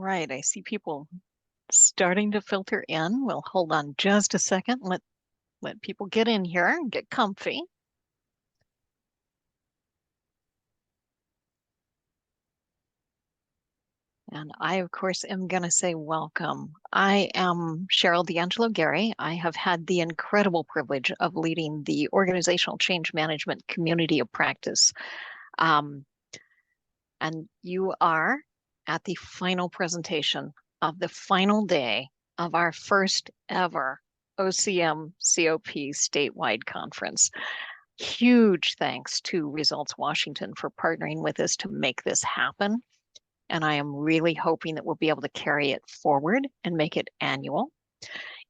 right, I see people starting to filter in. We'll hold on just a second. Let people get in here and get comfy. And I, of course, am going to say welcome. I am Cheryl D'Angelo Gary. I have had the incredible privilege of leading the organizational change management community of practice. And you are at the final presentation of the final day of our first ever OCM COP statewide conference. Huge thanks to Results Washington for partnering with us to make this happen. And I am really hoping that we'll be able to carry it forward and make it annual.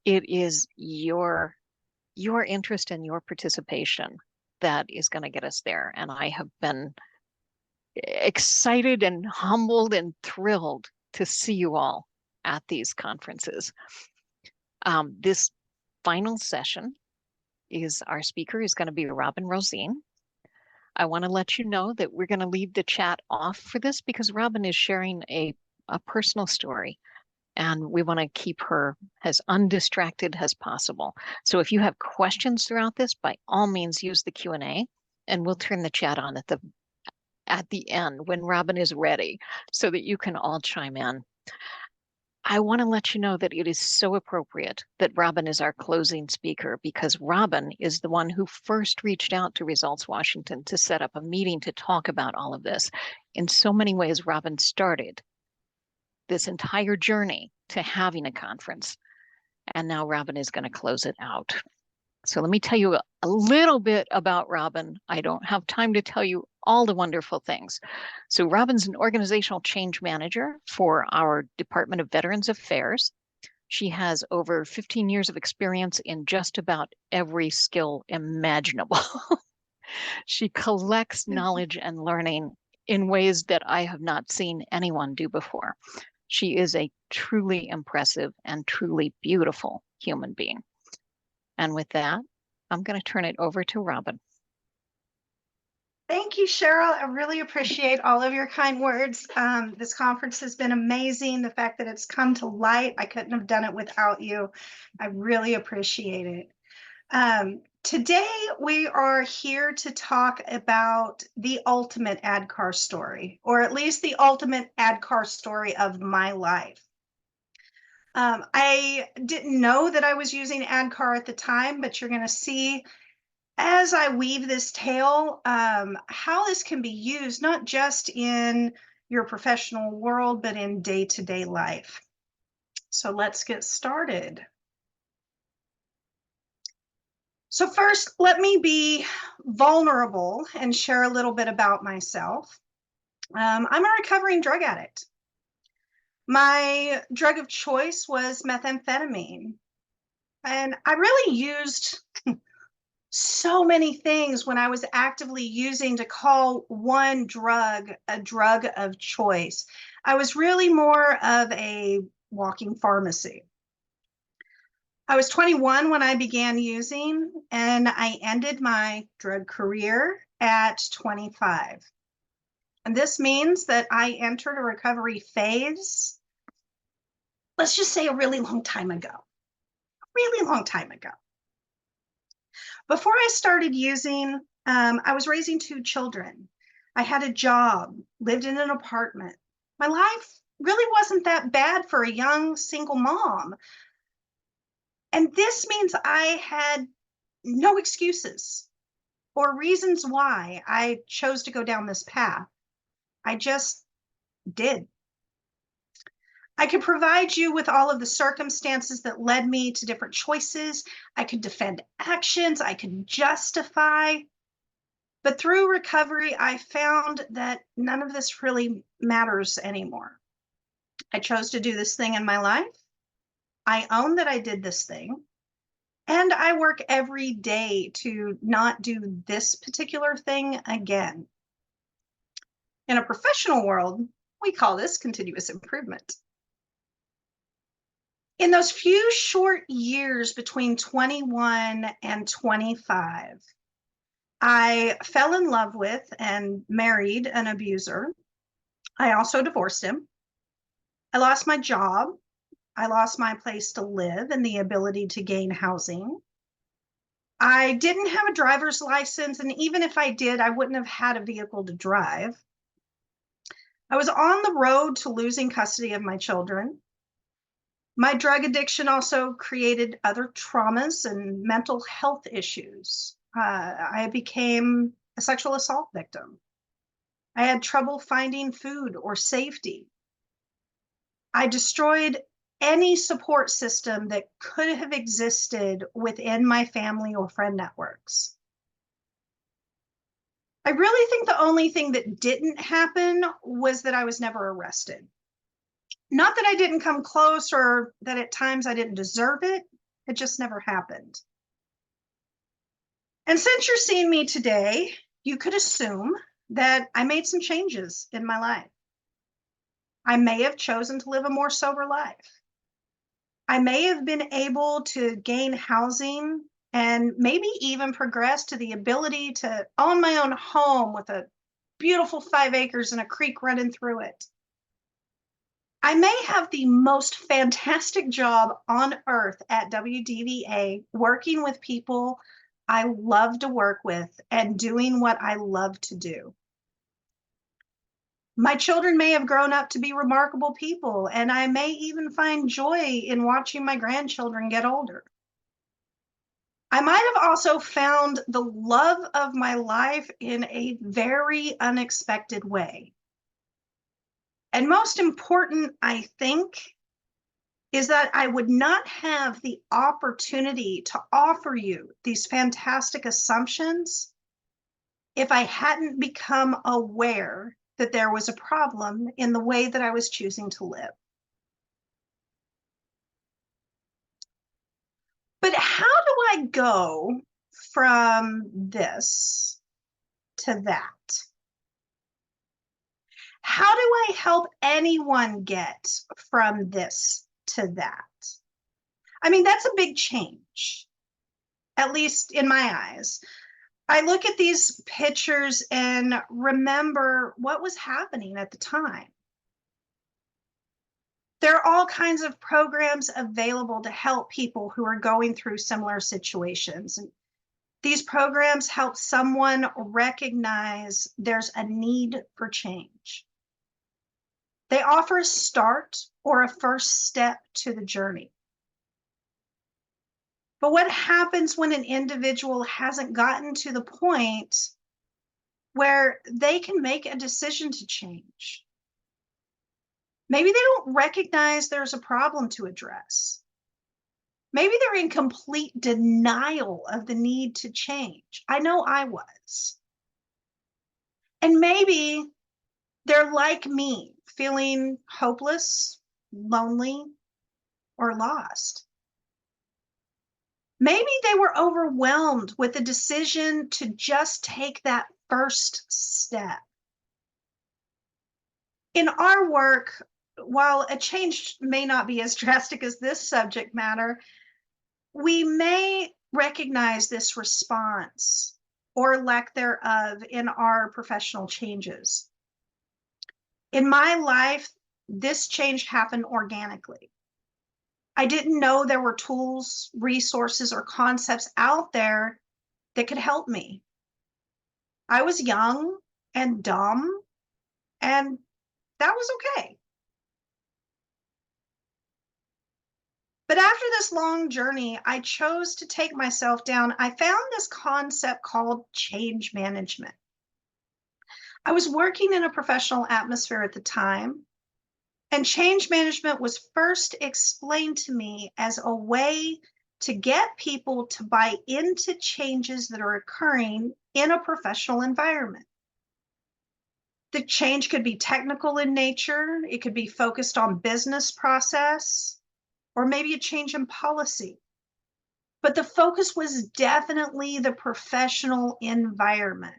It is your interest and your participation that is going to get us there. And I have been excited and humbled and thrilled to see you all at these conferences. This final session our speaker is going to be Robin Rozene. I want to let you know that we're going to leave the chat off for this because Robin is sharing a personal story and we want to keep her as undistracted as possible. So if you have questions throughout this, by all means, use the Q&A and we'll turn the chat on at the end when Robin is ready so that you can all chime in. I want to let you know that it is so appropriate that Robin is our closing speaker because Robin is the one who first reached out to Results Washington to set up a meeting to talk about all of this. In so many ways, Robin started this entire journey to having a conference, and now Robin is going to close it out. So let me tell you a little bit about Robin. I don't have time to tell you all the wonderful things. So Robin's an organizational change manager for our Department of Veterans Affairs. She has over 15 years of experience in just about every skill imaginable. She collects knowledge and learning in ways that I have not seen anyone do before. She is a truly impressive and truly beautiful human being. And with that, I'm going to turn it over to Robin. Thank you, Cheryl. I really appreciate all of your kind words. This conference has been amazing. The fact that it's come to light, I couldn't have done it without you. I really appreciate it. Today, we are here to talk about the ultimate ADKAR story, or at least the ultimate ADKAR story of my life. I didn't know that I was using ADKAR at the time, but you're going to see as I weave this tale, how this can be used, not just in your professional world, but in day-to-day life. So let's get started. So first, let me be vulnerable and share a little bit about myself. I'm a recovering drug addict. My drug of choice was methamphetamine. And I really used so many things when I was actively using to call one drug a drug of choice. I was really more of a walking pharmacy. I was 21 when I began using, and I ended my drug career at 25. And this means that I entered a recovery phase, let's just say a really long time ago. Before I started using, I was raising 2 children. I had a job, lived in an apartment. My life really wasn't that bad for a young single mom. And this means I had no excuses or reasons why I chose to go down this path. I just did. I could provide you with all of the circumstances that led me to different choices. I could defend actions, I could justify. But through recovery, I found that none of this really matters anymore. I chose to do this thing in my life. I own that I did this thing. And I work every day to not do this particular thing again. In a professional world, we call this continuous improvement. In those few short years between 21 and 25, I fell in love with and married an abuser. I also divorced him. I lost my job. I lost my place to live and the ability to gain housing. I didn't have a driver's license, and even if I did, I wouldn't have had a vehicle to drive. I was on the road to losing custody of my children. My drug addiction also created other traumas and mental health issues. I became a sexual assault victim. I had trouble finding food or safety. I destroyed any support system that could have existed within my family or friend networks. I really think the only thing that didn't happen was that I was never arrested. Not that I didn't come close or that at times I didn't deserve it. It just never happened. And since you're seeing me today, you could assume that I made some changes in my life. I may have chosen to live a more sober life. I may have been able to gain housing and maybe even progress to the ability to own my own home with a beautiful 5 acres and a creek running through it. I may have the most fantastic job on earth at WDVA, working with people I love to work with and doing what I love to do. My children may have grown up to be remarkable people, and I may even find joy in watching my grandchildren get older. I might have also found the love of my life in a very unexpected way. And most important, I think, is that I would not have the opportunity to offer you these fantastic assumptions if I hadn't become aware that there was a problem in the way that I was choosing to live. But how do I go from this to that? How do I help anyone get from this to that? I mean, that's a big change, at least in my eyes. I look at these pictures and remember what was happening at the time. There are all kinds of programs available to help people who are going through similar situations. And these programs help someone recognize there's a need for change. They offer a start or a first step to the journey. But what happens when an individual hasn't gotten to the point where they can make a decision to change? Maybe they don't recognize there's a problem to address. Maybe they're in complete denial of the need to change. I know I was. And maybe they're like me, feeling hopeless, lonely, or lost. Maybe they were overwhelmed with the decision to just take that first step. In our work, while a change may not be as drastic as this subject matter, we may recognize this response or lack thereof in our professional changes. In my life, this change happened organically. I didn't know there were tools, resources, or concepts out there that could help me. I was young and dumb, and that was okay. But after this long journey, I chose to take myself down. I found this concept called change management. I was working in a professional atmosphere at the time, and change management was first explained to me as a way to get people to buy into changes that are occurring in a professional environment. The change could be technical in nature, it could be focused on business process, or maybe a change in policy. But the focus was definitely the professional environment.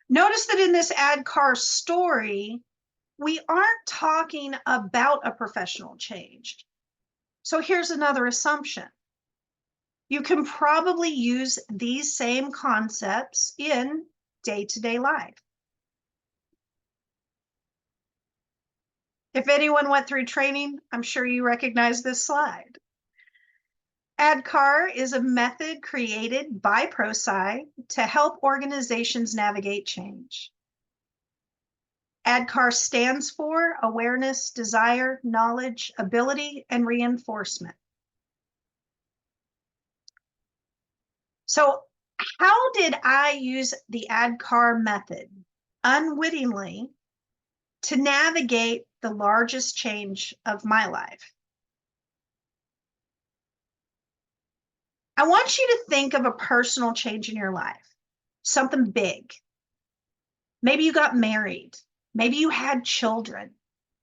Notice that in this ADKAR story, we aren't talking about a professional change. So here's another assumption. You can probably use these same concepts in day-to-day life. If anyone went through training, I'm sure you recognize this slide. ADKAR is a method created by ProSci to help organizations navigate change. ADKAR stands for awareness, desire, knowledge, ability, and reinforcement. So how did I use the ADKAR method unwittingly to navigate the largest change of my life? I want you to think of a personal change in your life, something big. Maybe you got married. Maybe you had children.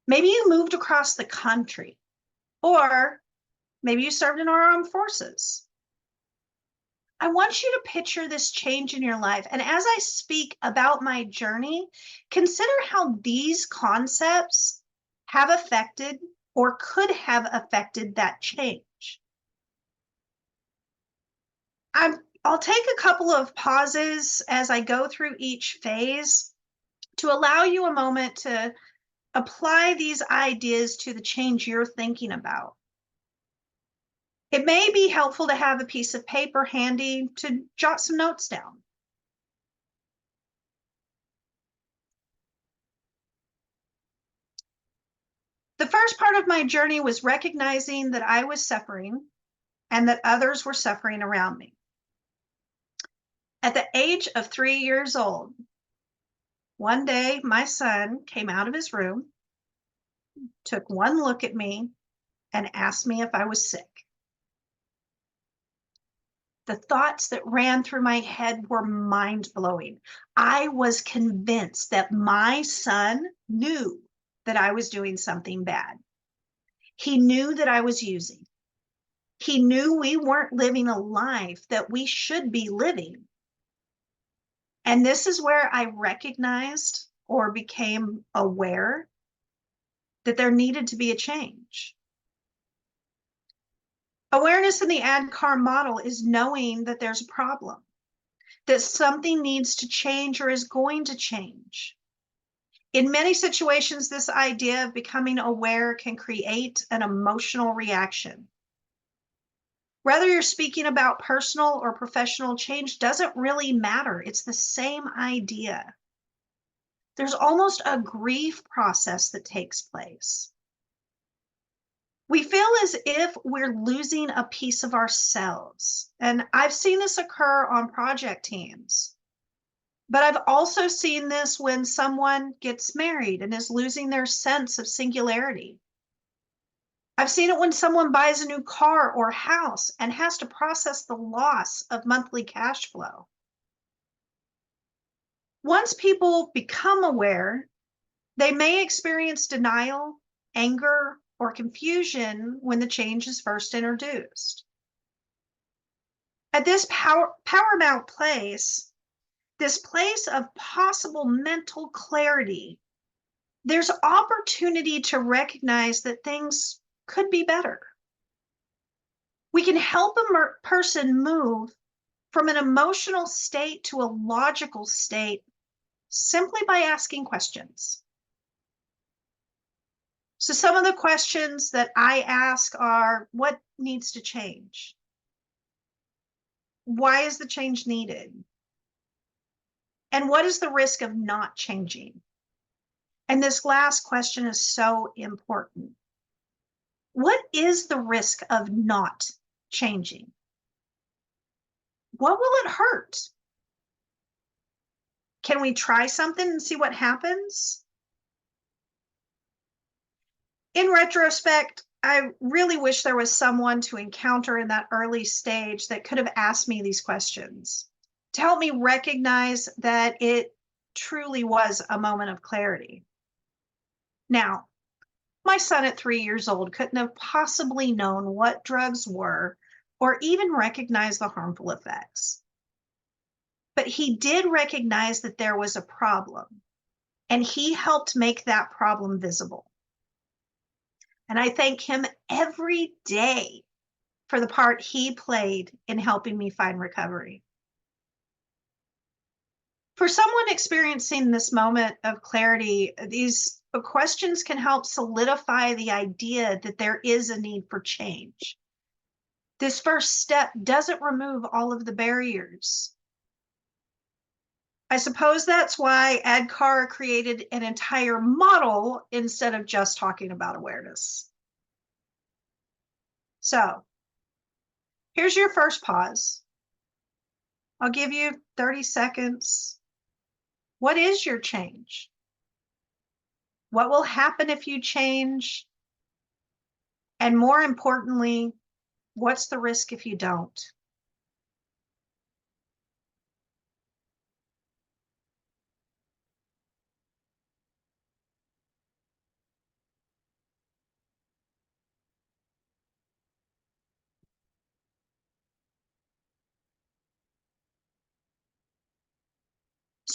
Maybe you moved across the country, or maybe you served in our armed forces. I want you to picture this change in your life. And as I speak about my journey, consider how these concepts have affected or could have affected that change. I'll take a couple of pauses as I go through each phase to allow you a moment to apply these ideas to the change you're thinking about. It may be helpful to have a piece of paper handy to jot some notes down. The first part of my journey was recognizing that I was suffering and that others were suffering around me. At the age of 3 years old, one day my son came out of his room, took one look at me, and asked me if I was sick. The thoughts that ran through my head were mind-blowing. I was convinced that my son knew that I was doing something bad. He knew that I was using. He knew we weren't living a life that we should be living. And this is where I recognized or became aware that there needed to be a change. Awareness in the ADKAR model is knowing that there's a problem, that something needs to change or is going to change. In many situations, this idea of becoming aware can create an emotional reaction. Whether you're speaking about personal or professional change doesn't really matter. It's the same idea. There's almost a grief process that takes place. We feel as if we're losing a piece of ourselves. And I've seen this occur on project teams. But I've also seen this when someone gets married and is losing their sense of singularity. I've seen it when someone buys a new car or house and has to process the loss of monthly cash flow. Once people become aware, they may experience denial, anger, or confusion when the change is first introduced. At this paramount place, this place of possible mental clarity, there's opportunity to recognize that things could be better. We can help a person move from an emotional state to a logical state simply by asking questions. So some of the questions that I ask are, what needs to change? Why is the change needed? And what is the risk of not changing? And this last question is so important. What is the risk of not changing? What will it hurt? Can we try something and see what happens? In retrospect, I really wish there was someone to encounter in that early stage that could have asked me these questions to help me recognize that it truly was a moment of clarity. Now, my son at 3 years old couldn't have possibly known what drugs were or even recognize the harmful effects. But he did recognize that there was a problem, and he helped make that problem visible. And I thank him every day for the part he played in helping me find recovery. For someone experiencing this moment of clarity, these but questions can help solidify the idea that there is a need for change. This first step doesn't remove all of the barriers. I suppose that's why ADKAR created an entire model instead of just talking about awareness. So, here's your first pause. I'll give you 30 seconds. What is your change? What will happen if you change? And more importantly, what's the risk if you don't?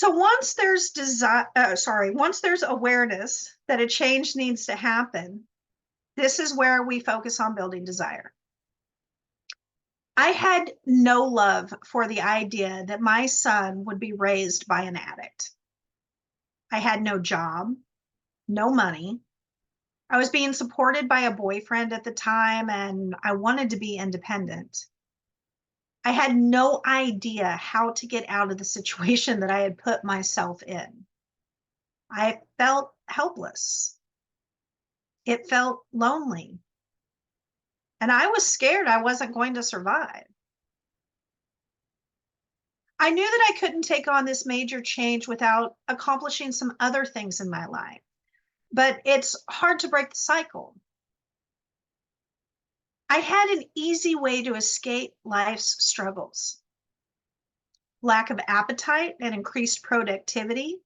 So once there's once there's awareness that a change needs to happen, this is where we focus on building desire. I had no love for the idea that my son would be raised by an addict. I had no job, no money. I was being supported by a boyfriend at the time, and I wanted to be independent. I had no idea how to get out of the situation that I had put myself in. I felt helpless. It felt lonely. And I was scared I wasn't going to survive. I knew that I couldn't take on this major change without accomplishing some other things in my life, but it's hard to break the cycle. I had an easy way to escape life's struggles. Lack of appetite and increased productivity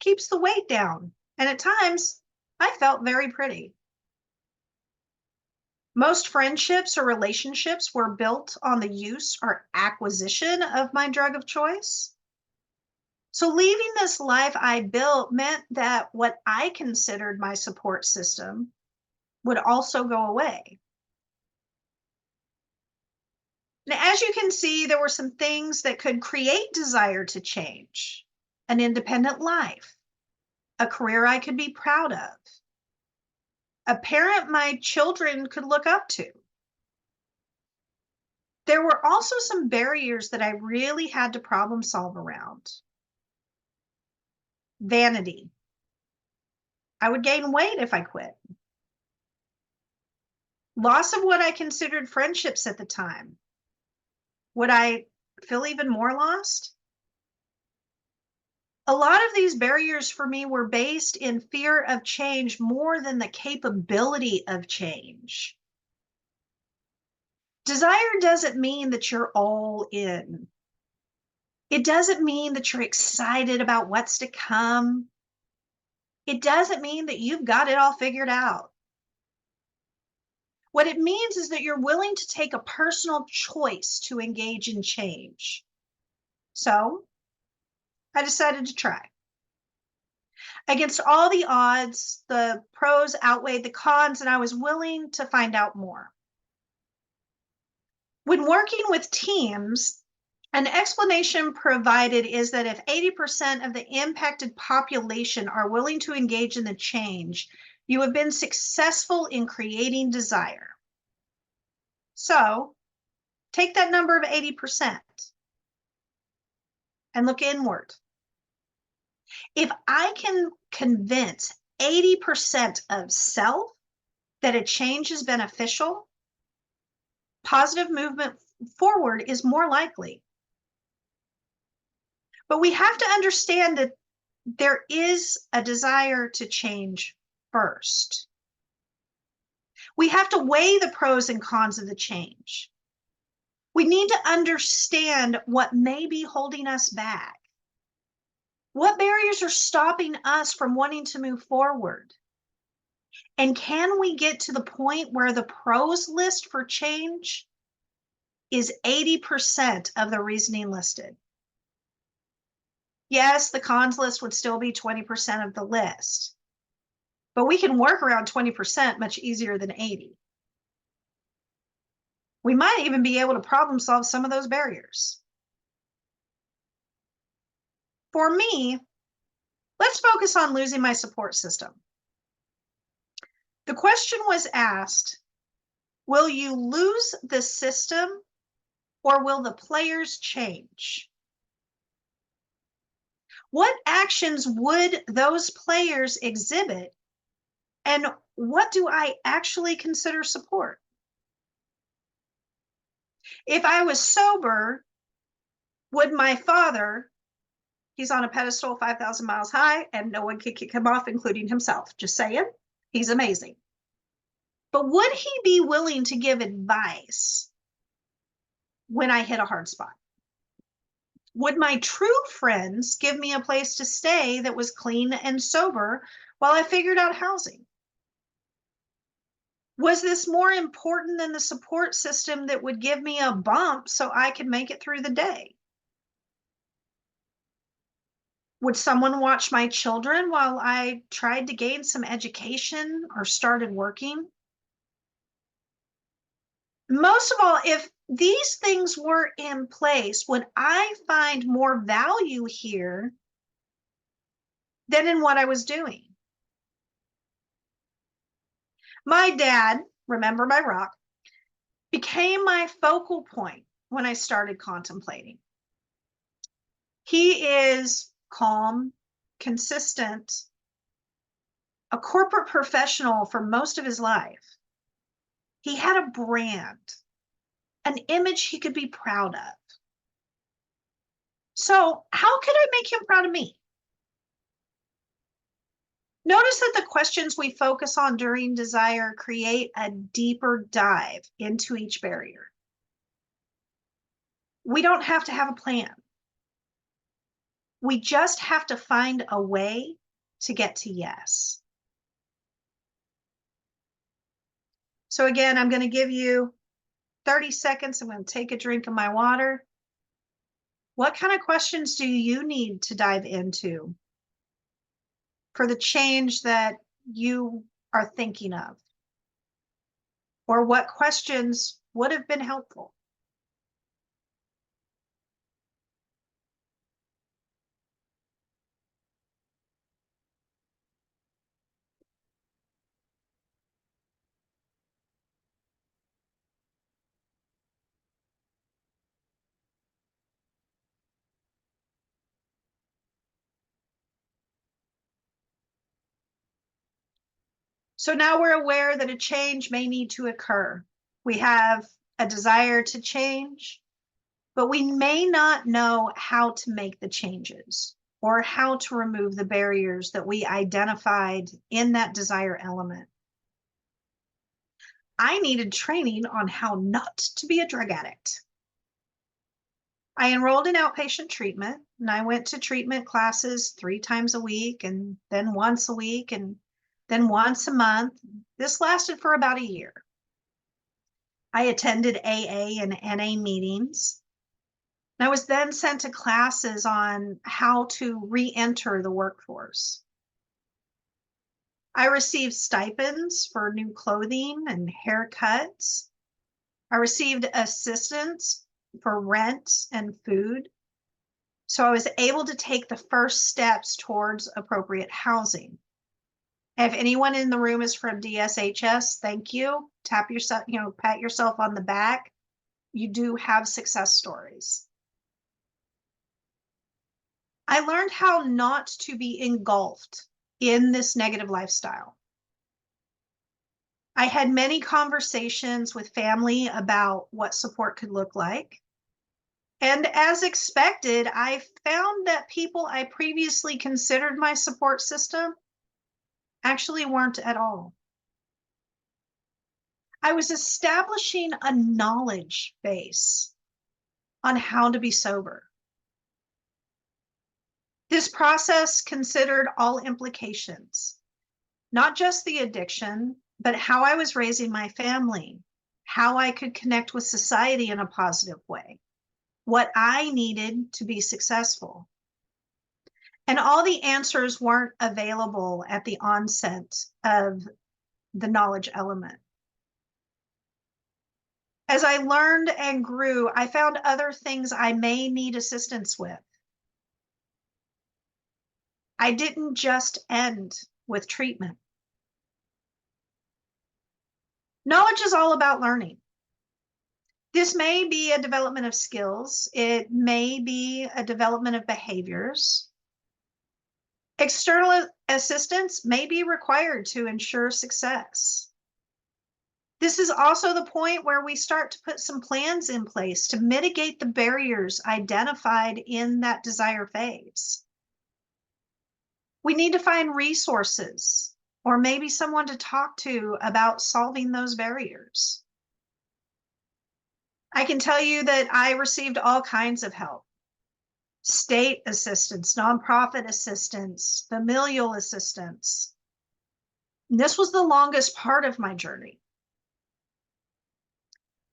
keeps the weight down, and at times I felt very pretty. Most friendships or relationships were built on the use or acquisition of my drug of choice. So leaving this life I built meant that what I considered my support system would also go away. Now, as you can see, there were some things that could create desire to change: an independent life, a career I could be proud of, a parent my children could look up to. There were also some barriers that I really had to problem solve around. Vanity. I would gain weight if I quit. Loss of what I considered friendships at the time. Would I feel even more lost? A lot of these barriers for me were based in fear of change more than the capability of change. Desire doesn't mean that you're all in. It doesn't mean that you're excited about what's to come. It doesn't mean that you've got it all figured out. What it means is that you're willing to take a personal choice to engage in change. So I decided to try. Against all the odds, the pros outweighed the cons, and I was willing to find out more. When working with teams, an explanation provided is that if 80% of the impacted population are willing to engage in the change, you have been successful in creating desire. So take that number of 80% and look inward. If I can convince 80% of self that a change is beneficial, positive movement forward is more likely. But we have to understand that there is a desire to change first. We have to weigh the pros and cons of the change. We need to understand what may be holding us back. What barriers are stopping us from wanting to move forward? And can we get to the point where the pros list for change is 80% of the reasoning listed? Yes, the cons list would still be 20% of the list, but we can work around 20% much easier than 80. We might even be able to problem solve some of those barriers. For me, let's focus on losing my support system. The question was asked, will you lose the system or will the players change? What actions would those players exhibit? And what do I actually consider support? If I was sober, would my father, he's on a pedestal 5,000 miles high and no one can kick him off, including himself. Just saying, he's amazing. But would he be willing to give advice when I hit a hard spot? Would my true friends give me a place to stay that was clean and sober while I figured out housing? Was this more important than the support system that would give me a bump so I could make it through the day? Would someone watch my children while I tried to gain some education or started working? Most of all, if these things were in place, would I find more value here than in what I was doing? My dad, remember my rock, became my focal point when I started contemplating. He is calm, consistent, a corporate professional for most of his life. He had a brand, an image he could be proud of. So how could I make him proud of me? Notice that the questions we focus on during desire create a deeper dive into each barrier. We don't have to have a plan. We just have to find a way to get to yes. So again, I'm going to give you 30 seconds. I'm going to take a drink of my water. What kind of questions do you need to dive into for the change that you are thinking of? Or what questions would have been helpful? So now we're aware that a change may need to occur. We have a desire to change, but we may not know how to make the changes or how to remove the barriers that we identified in that desire element. I needed training on how not to be a drug addict. I enrolled in outpatient treatment and I went to treatment classes 3 times a week and then once a week and then once a month. This lasted for about a year. I attended AA and NA meetings. I was then sent to classes on how to re-enter the workforce. I received stipends for new clothing and haircuts. I received assistance for rent and food. So I was able to take the first steps towards appropriate housing. If anyone in the room is from DSHS, thank you. Tap yourself, pat yourself on the back. You do have success stories. I learned how not to be engulfed in this negative lifestyle. I had many conversations with family about what support could look like. And as expected, I found that people I previously considered my support system actually weren't at all. I was establishing a knowledge base on how to be sober. This process considered all implications, not just the addiction, but how I was raising my family, how I could connect with society in a positive way, what I needed to be successful. And all the answers weren't available at the onset of the knowledge element. As I learned and grew, I found other things I may need assistance with. I didn't just end with treatment. Knowledge is all about learning. This may be a development of skills. It may be a development of behaviors. External assistance may be required to ensure success. This is also the point where we start to put some plans in place to mitigate the barriers identified in that desire phase. We need to find resources or maybe someone to talk to about solving those barriers. I can tell you that I received all kinds of help. State assistance, nonprofit assistance, familial assistance. And this was the longest part of my journey.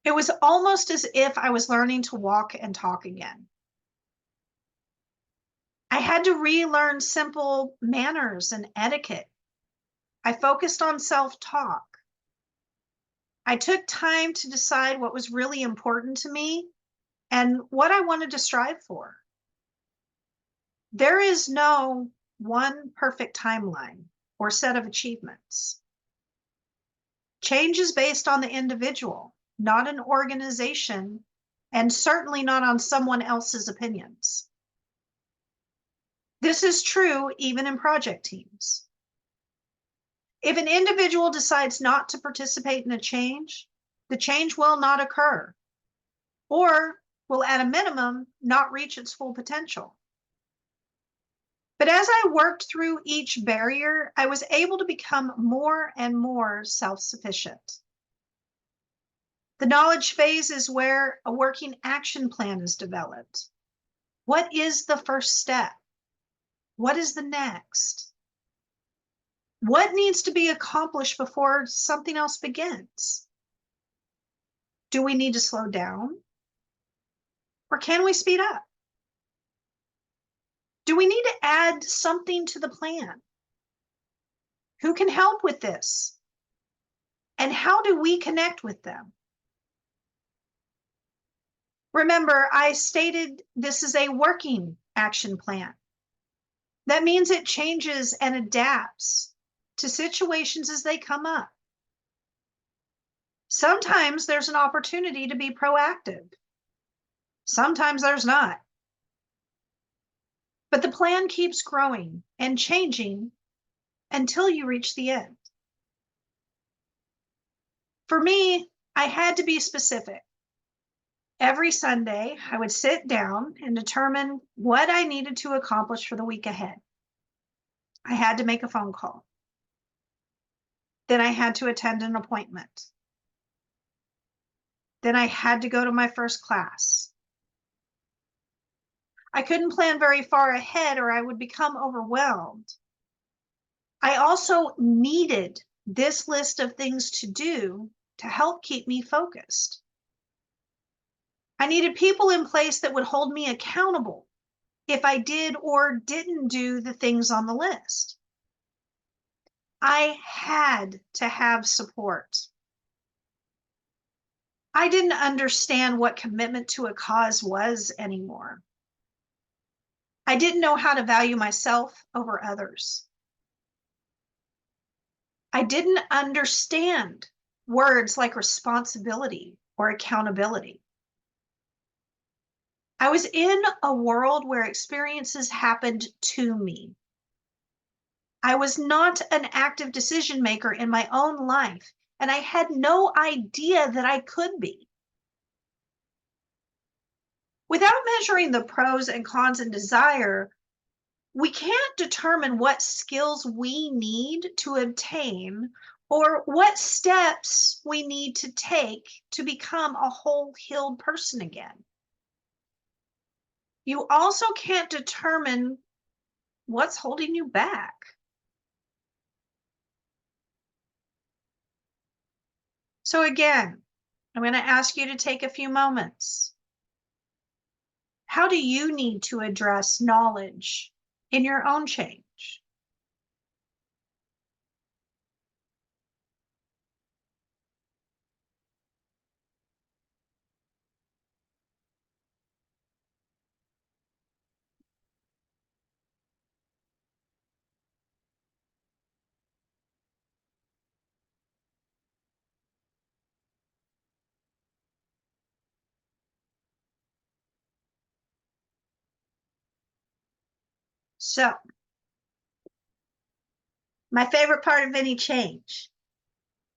It was almost as if I was learning to walk and talk again. I had to relearn simple manners and etiquette. I focused on self-talk. I took time to decide what was really important to me and what I wanted to strive for. There is no one perfect timeline or set of achievements. Change is based on the individual, not an organization, and certainly not on someone else's opinions. This is true even in project teams. If an individual decides not to participate in a change, the change will not occur, or will at a minimum not reach its full potential. But as I worked through each barrier, I was able to become more and more self-sufficient. The knowledge phase is where a working action plan is developed. What is the first step? What is the next? What needs to be accomplished before something else begins? Do we need to slow down? Or can we speed up? Do we need to add something to the plan? Who can help with this? And how do we connect with them? Remember, I stated this is a working action plan. That means it changes and adapts to situations as they come up. Sometimes there's an opportunity to be proactive. Sometimes there's not. But the plan keeps growing and changing until you reach the end. For me, I had to be specific. Every Sunday, I would sit down and determine what I needed to accomplish for the week ahead. I had to make a phone call. Then I had to attend an appointment. Then I had to go to my first class. I couldn't plan very far ahead or I would become overwhelmed. I also needed this list of things to do to help keep me focused. I needed people in place that would hold me accountable if I did or didn't do the things on the list. I had to have support. I didn't understand what commitment to a cause was anymore. I didn't know how to value myself over others. I didn't understand words like responsibility or accountability. I was in a world where experiences happened to me. I was not an active decision maker in my own life, and I had no idea that I could be. Without measuring the pros and cons and desire, we can't determine what skills we need to obtain or what steps we need to take to become a whole healed person again. You also can't determine what's holding you back. So again, I'm going to ask you to take a few moments. How do you need to address knowledge in your own change? So, my favorite part of any change,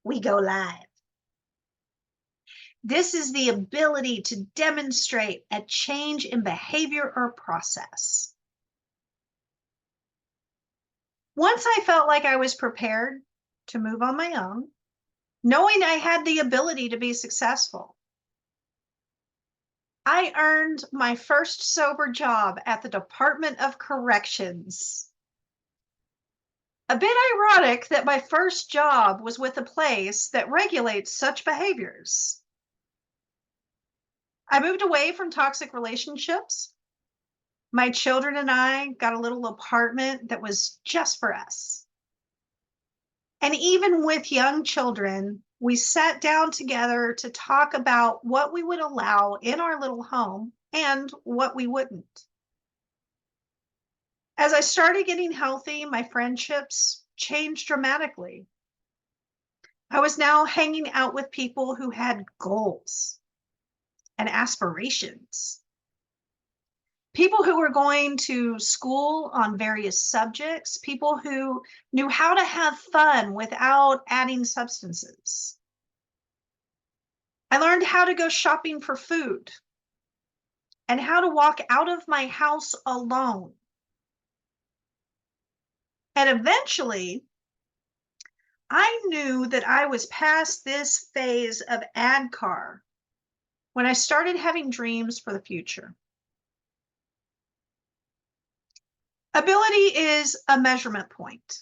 we go live. This is the ability to demonstrate a change in behavior or process. Once I felt like I was prepared to move on my own, knowing I had the ability to be successful, I earned my first sober job at the Department of Corrections. A bit ironic that my first job was with a place that regulates such behaviors. I moved away from toxic relationships. My children and I got a little apartment that was just for us. And even with young children, we sat down together to talk about what we would allow in our little home and what we wouldn't. As I started getting healthy, my friendships changed dramatically. I was now hanging out with people who had goals and aspirations. People who were going to school on various subjects, people who knew how to have fun without adding substances. I learned how to go shopping for food and how to walk out of my house alone. And eventually, I knew that I was past this phase of ADKAR when I started having dreams for the future. Ability is a measurement point.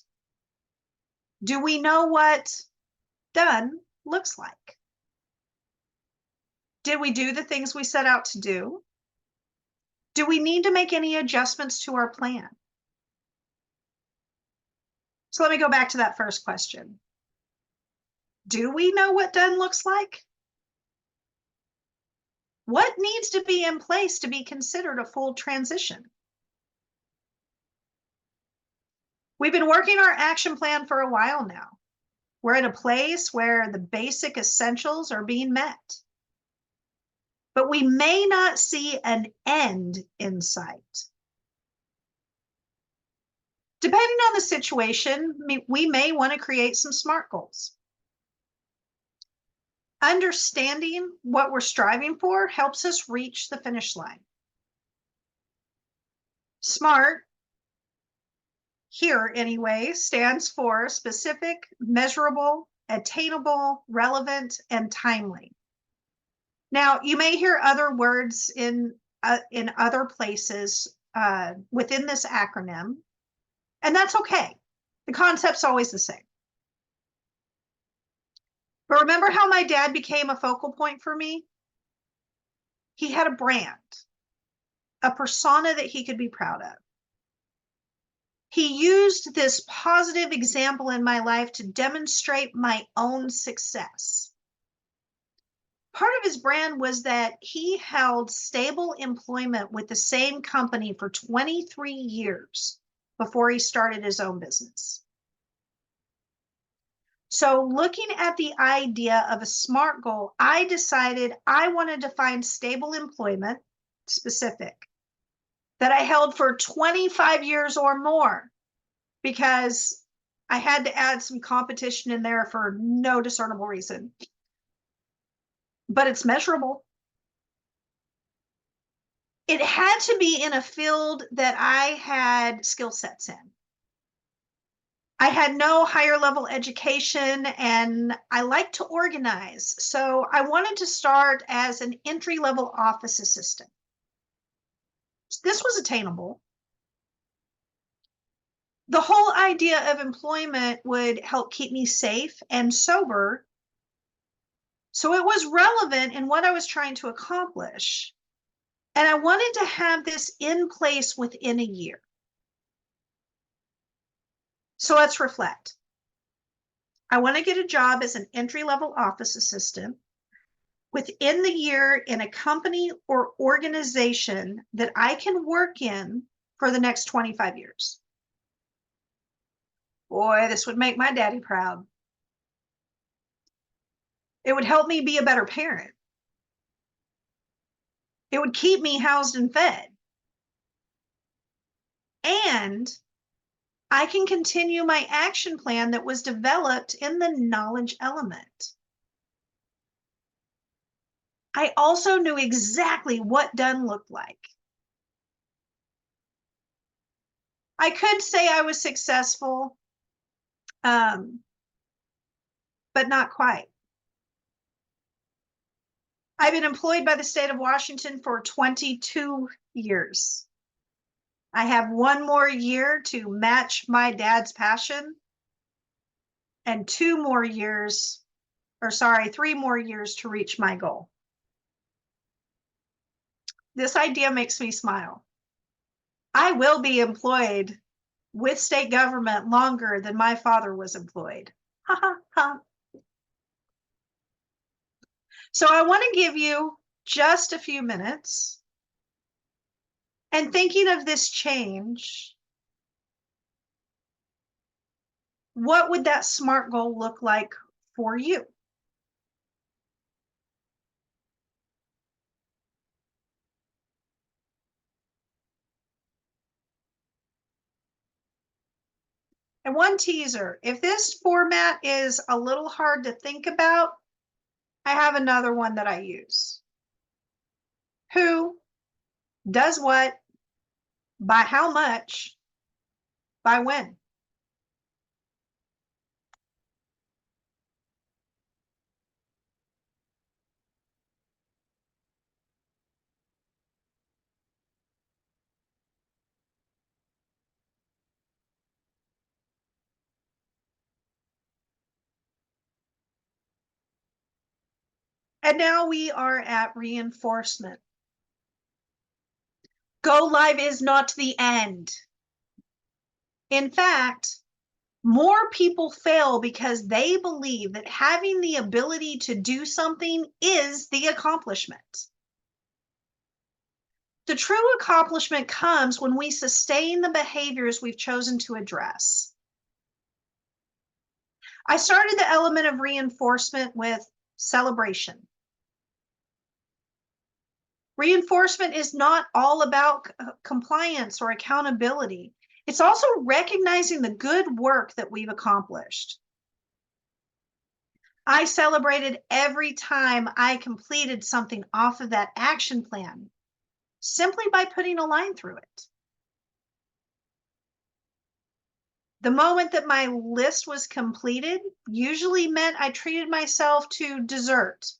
Do we know what done looks like? Did we do the things we set out to do? Do we need to make any adjustments to our plan? So let me go back to that first question. Do we know what done looks like? What needs to be in place to be considered a full transition? We've been working our action plan for a while now. We're at a place where the basic essentials are being met. But we may not see an end in sight. Depending on the situation, we may want to create some SMART goals. Understanding what we're striving for helps us reach the finish line. SMART, here anyway, stands for specific, measurable, attainable, relevant, and timely. Now, you may hear other words in other places within this acronym, and that's okay. The concept's always the same. But remember how my dad became a focal point for me? He had a brand, a persona that he could be proud of. He used this positive example in my life to demonstrate my own success. Part of his brand was that he held stable employment with the same company for 23 years before he started his own business. So looking at the idea of a SMART goal, I decided I wanted to find stable employment, specific, that I held for 25 years or more, because I had to add some competition in there for no discernible reason. But it's measurable. It had to be in a field that I had skill sets in. I had no higher level education and I like to organize. So I wanted to start as an entry level office assistant. This was attainable. The whole idea of employment would help keep me safe and sober. So it was relevant in what I was trying to accomplish. And I wanted to have this in place within a year. So let's reflect. I want to get a job as an entry-level office assistant within the year in a company or organization that I can work in for the next 25 years. Boy, this would make my daddy proud. It would help me be a better parent. It would keep me housed and fed. and I can continue my action plan that was developed in the knowledge element. I also knew exactly what done looked like. I could say I was successful, but not quite. I've been employed by the state of Washington for 22 years. I have one more year to match my dad's passion and 3 more years to reach my goal. This idea makes me smile. I will be employed with state government longer than my father was employed. Ha ha ha. So I want to give you just a few minutes and thinking of this change, what would that SMART goal look like for you? And one teaser, if this format is a little hard to think about, I have another one that I use. Who does what, by how much, by when? And now we are at reinforcement. Go live is not the end. In fact, more people fail because they believe that having the ability to do something is the accomplishment. The true accomplishment comes when we sustain the behaviors we've chosen to address. I started the element of reinforcement with celebration. Reinforcement is not all about compliance or accountability. It's also recognizing the good work that we've accomplished. I celebrated every time I completed something off of that action plan, simply by putting a line through it. The moment that my list was completed usually meant I treated myself to dessert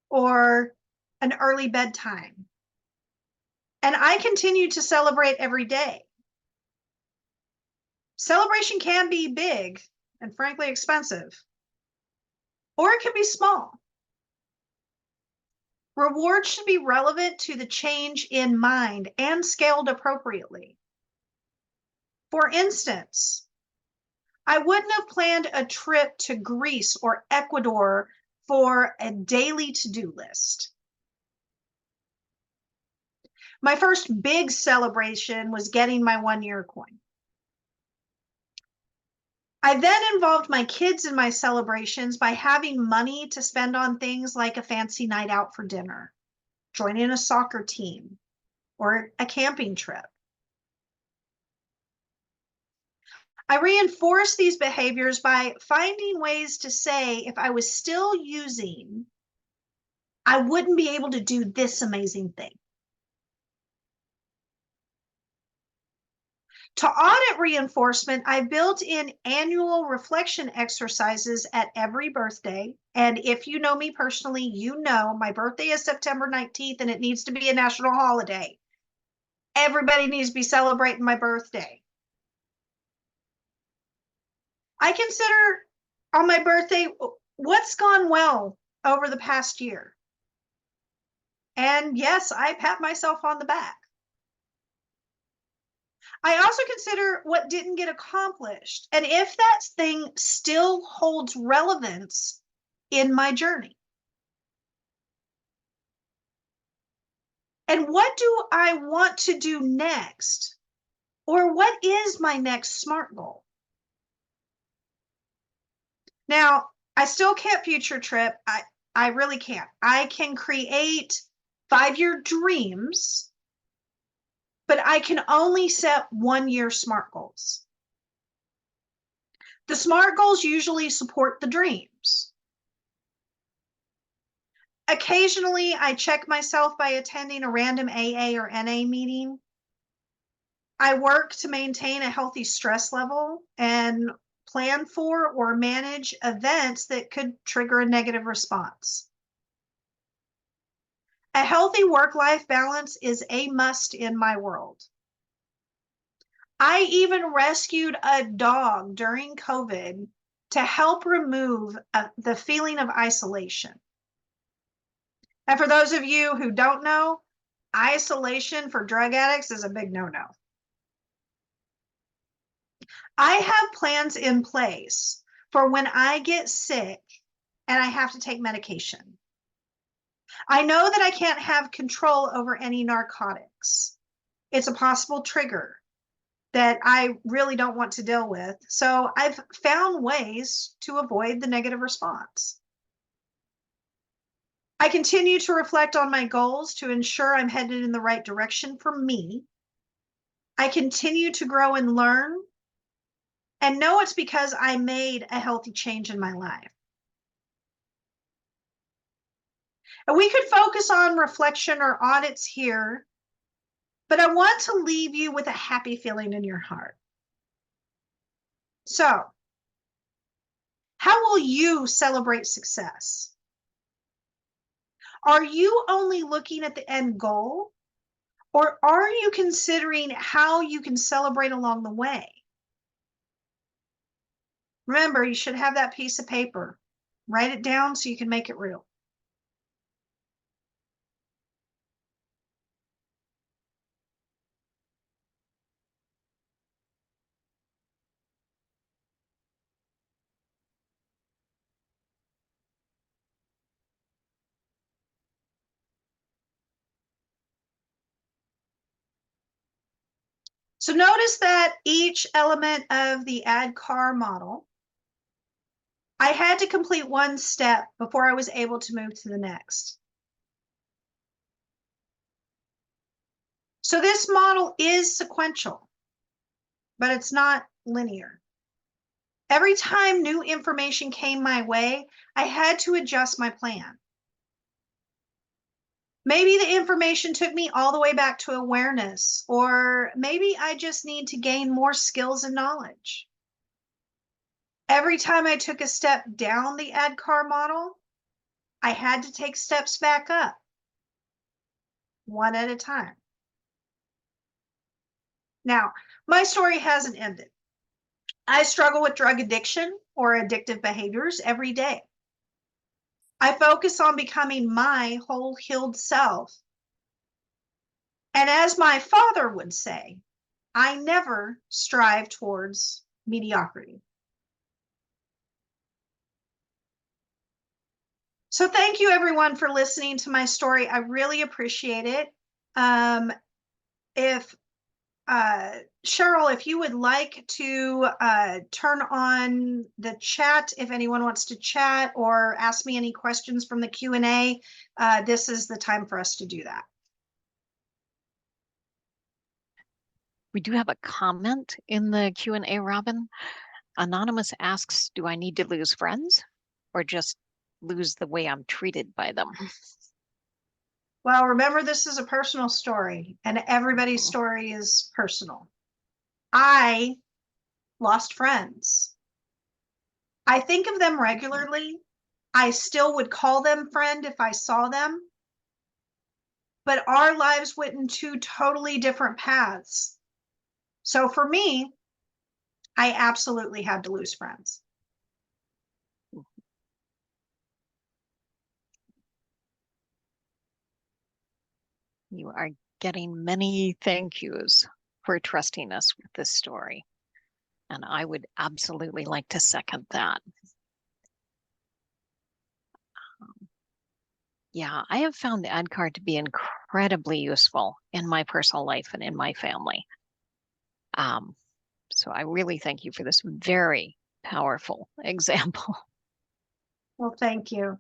or an early bedtime. And I continue to celebrate every day. Celebration can be big and frankly expensive, or it can be small. Rewards should be relevant to the change in mind and scaled appropriately. For instance, I wouldn't have planned a trip to Greece or Ecuador for a daily to-do list. My first big celebration was getting my 1-year coin. I then involved my kids in my celebrations by having money to spend on things like a fancy night out for dinner, joining a soccer team, or a camping trip. I reinforce these behaviors by finding ways to say, if I was still using, I wouldn't be able to do this amazing thing. To audit reinforcement, I built in annual reflection exercises at every birthday. And if you know me personally, you know my birthday is September 19th and it needs to be a national holiday. Everybody needs to be celebrating my birthday. I consider on my birthday, what's gone well over the past year? And yes, I pat myself on the back. I also consider what didn't get accomplished and if that thing still holds relevance in my journey. And what do I want to do next? Or what is my next SMART goal? Now, I still can't future trip. I really can't. I can create 5-year dreams but I can only set 1-year SMART goals. The SMART goals usually support the dreams. Occasionally, I check myself by attending a random AA or NA meeting. I work to maintain a healthy stress level and plan for or manage events that could trigger a negative response. A healthy work-life balance is a must in my world. I even rescued a dog during COVID to help remove the feeling of isolation. And for those of you who don't know, isolation for drug addicts is a big no-no. I have plans in place for when I get sick and I have to take medication. I know that I can't have control over any narcotics. It's a possible trigger that I really don't want to deal with. So I've found ways to avoid the negative response. I continue to reflect on my goals to ensure I'm headed in the right direction for me. I continue to grow and learn and know it's because I made a healthy change in my life. And we could focus on reflection or audits here, but I want to leave you with a happy feeling in your heart. So, how will you celebrate success? Are you only looking at the end goal, or are you considering how you can celebrate along the way? Remember, you should have that piece of paper. Write it down so you can make it real. So notice that each element of the ADKAR model, I had to complete one step before I was able to move to the next. So this model is sequential, but it's not linear. Every time new information came my way, I had to adjust my plan. Maybe the information took me all the way back to awareness, or maybe I just need to gain more skills and knowledge. Every time I took a step down the ADKAR model, I had to take steps back up, one at a time. Now, my story hasn't ended. I struggle with drug addiction or addictive behaviors every day. I focus on becoming my whole healed self. And as my father would say, I never strive towards mediocrity. So thank you everyone for listening to my story. I really appreciate it. Cheryl, if you would like to turn on the chat, if anyone wants to chat or ask me any questions from the Q&A, this is the time for us to do that. We do have a comment in the Q&A, Robin. Anonymous asks, do I need to lose friends or just lose the way I'm treated by them? Well, remember, this is a personal story and everybody's story is personal. I lost friends. I think of them regularly. I still would call them friend if I saw them. But our lives went in two totally different paths. So for me, I absolutely had to lose friends. You are getting many thank yous for trusting us with this story. And I would absolutely like to second that. Yeah, I have found the ADKAR to be incredibly useful in my personal life and in my family. So I really thank you for this very powerful example. Well, thank you.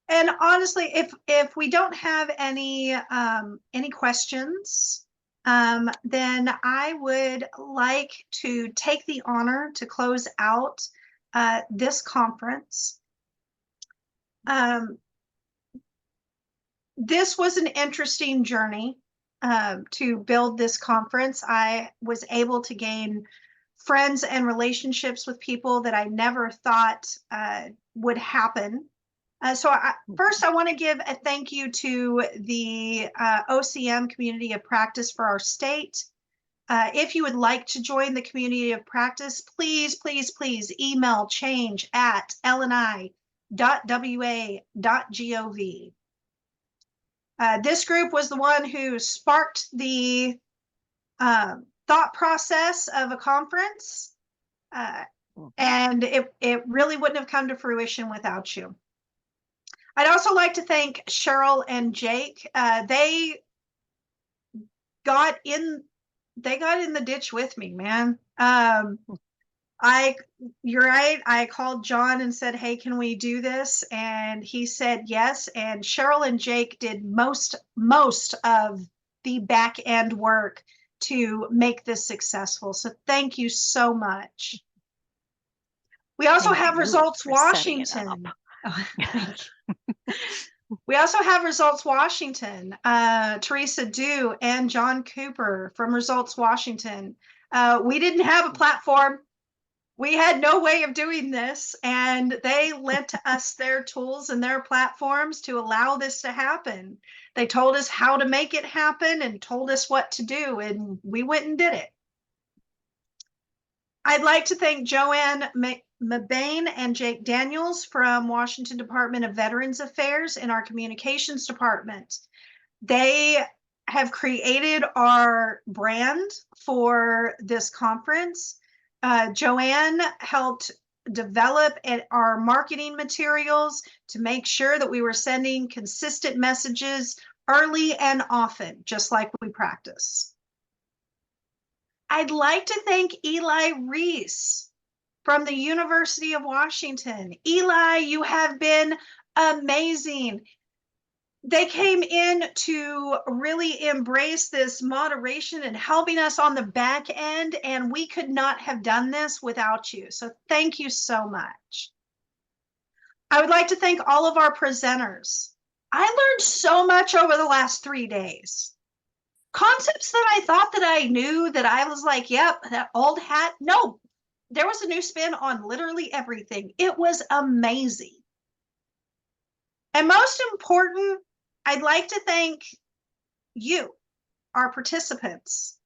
And honestly, if we don't have any questions, then I would like to take the honor to close out this conference. This was an interesting journey to build this conference. I was able to gain friends and relationships with people that I never thought would happen. First, I want to give a thank you to the OCM Community of Practice for our state. If you would like to join the Community of Practice, please, please, please email change@lni.wa.gov. This group was the one who sparked the thought process of a conference, and it really wouldn't have come to fruition without you. I'd also like to thank Cheryl and Jake. They got in the ditch with me, man. You're right. I called John and said, hey, can we do this? And he said yes. And Cheryl and Jake did most of the back end work to make this successessful. So thank you so much. We also have Results Washington. We also have Results Washington, Teresa Dew and John Cooper from Results Washington. We didn't have a platform. We had no way of doing this, and they lent us their tools and their platforms to allow this to happen. They told us how to make it happen and told us what to do, and we went and did it. I'd like to thank Joanne Mabane and Jake Daniels from Washington Department of Veterans Affairs in our communications department. They have created our brand for this conference. Joanne helped develop our marketing materials to make sure that we were sending consistent messages early and often, just like we practice. I'd like to thank Eli Reese from the University of Washington. Eli, you have been amazing. They came in to really embrace this moderation and helping us on the back end, and we could not have done this without you. So thank you so much. I would like to thank all of our presenters. I learned so much over the last 3 days. Concepts that I thought that I knew, that I was like, yep, that old hat. No, there was a new spin on literally everything. It was amazing. And most important, I'd like to thank you, our participants,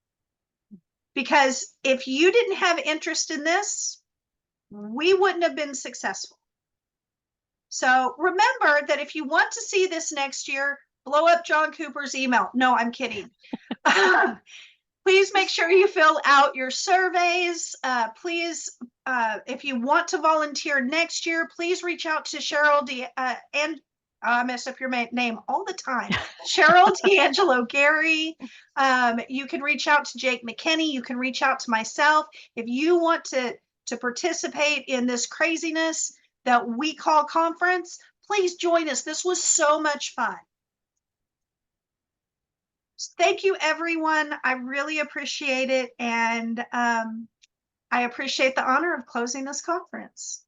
because if you didn't have interest in this, we wouldn't have been successful. So remember that if you want to see this next year, blow up John Cooper's email. No, I'm kidding. Please make sure you fill out your surveys. Please, if you want to volunteer next year, please reach out to Cheryl and I mess up your name all the time. Cheryl D'Angelo Gary. You can reach out to Jake McKinney. You can reach out to myself. If you want to participate in this craziness that we call conference, please join us. This was so much fun. Thank you, everyone. I really appreciate it. And I appreciate the honor of closing this conference.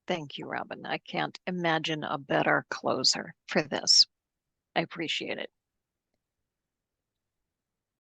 Thank you, Robin. I can't imagine a better closer for this. I appreciate it.